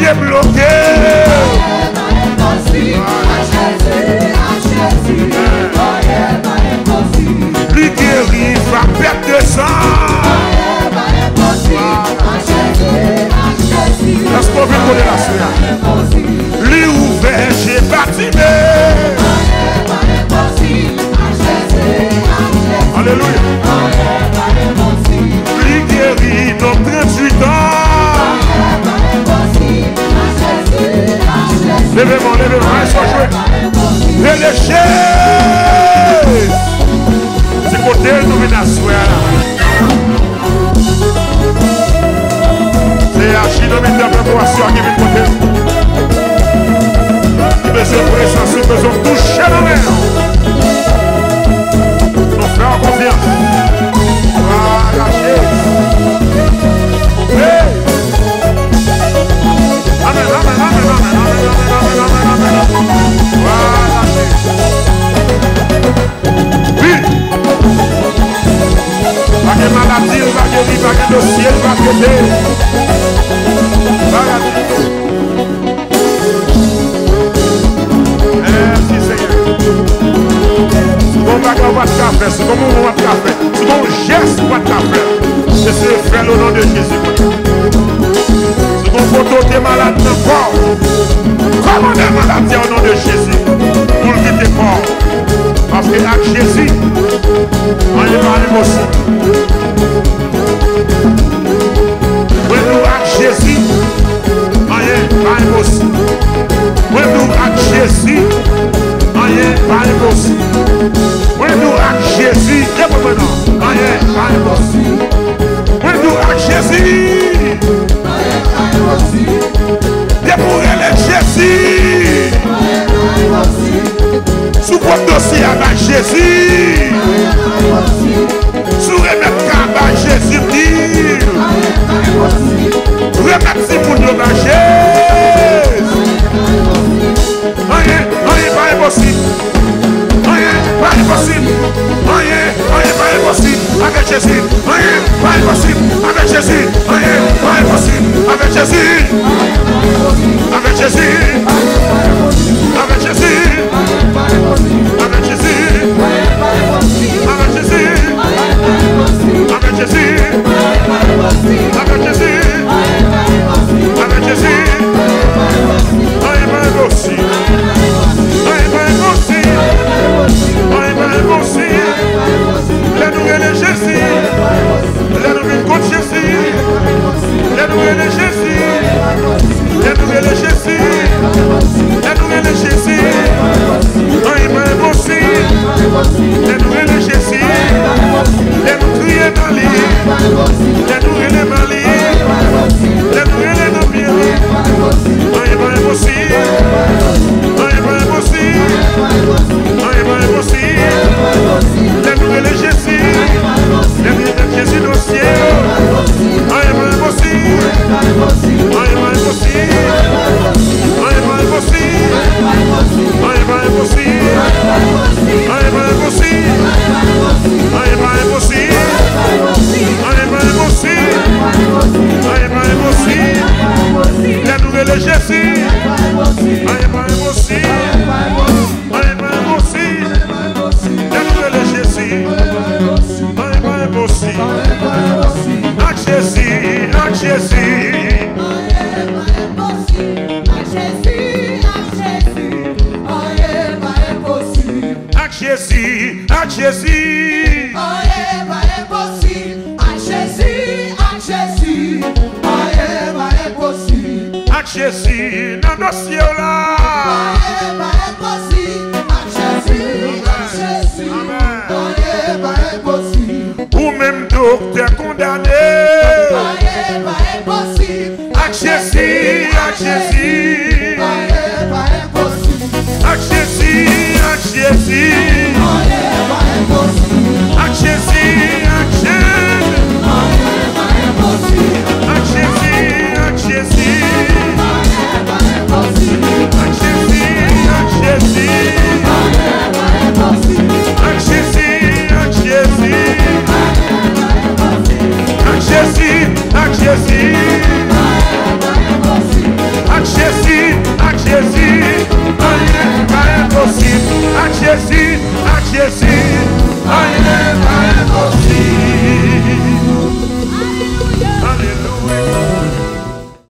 débloqué. Lui guérit, va perdre de sang. Est-ce qu'on veut connaître la suite? Lui ouvert, j'ai bâtimé. Alléluia. Lui guérit, dans 38 ans. Levez-moi, levez-moi, sois joué. Et les chaises. C'est côté nous venons à soir. C'est Achille de mettre la préparation qui vient côté. Il besoin de présence, il besoin de toucher la main. Nous faisons confiance. Voilà, chaise. Hey. Amen, amen, amen, amen, amen, amen, amen, amen, amen. Voilà, chaise. Oui. Pas de maladie, pas de vie, pas de dossier, pas de dé. Merci Seigneur. C'est comme un pas de café, c'est comme un pas de café, c'est comme un geste pas de café. C'est ce frère au nom de Jésus. C'est comme photo des malades de corps. Comment des maladies au nom de Jésus pour quitter corps. Parce que avec Jésus, on est pas aussi. Jésus, rien pas impossible. When nous avec Jésus, rien pas impossible. When nous avec Jésus, rien pas impossible. When nous avec Jésus, rien pas impossible. Et pour elle Jésus, sous votre dossier avec Jésus, sous remettre avec Jésus, remettre si vous le mangez. Rien pas impossible. Rien pas impossible. Rien pas impossible. Avec Jésus. Rien pas impossible. Avec Jésus. Rien pas impossible. Avec Jésus. Avec Jésus. Avec Jésus. Avec Jésus. Avec Jésus. Avec Jésus. Avec Jésus. Avec Jésus, rien pas impossible. Rien pas impossible. Rien pas impossible. La nouvelle est Jésus. La nouvelle contre Jésus. La nouvelle est Jésus. La nouvelle est Jésus. La nouvelle est Jésus. Rien pas impossible. La nouvelle est Jésus. La nouvelle est Mali. La nouvelle est Mali. La nouvelle est dans bien. Rien pas impossible. Rien pas impossible. Rien pas impossible. La nouvelle est Jésus. La nouvelle est Jésus dans le ciel. Rien pas impossible. Rien pas impossible. Rien pas impossible. Rien pas impossible. Rien pas impossible. Rien pas impossible. Rien pas impossible. Rien pas impossible. La nouvelle est Jésus. Rien pas impossible. Rien pas impossible. La nouvelle est Jésus. Rien pas impossible. Avec Jésus, avec Jésus. Avec Jésus, avec Jésus. Rien pas impossible. Avec Jésus, avec Jésus. Rien pas impossible. Avec Jésus, dans nos cieux là.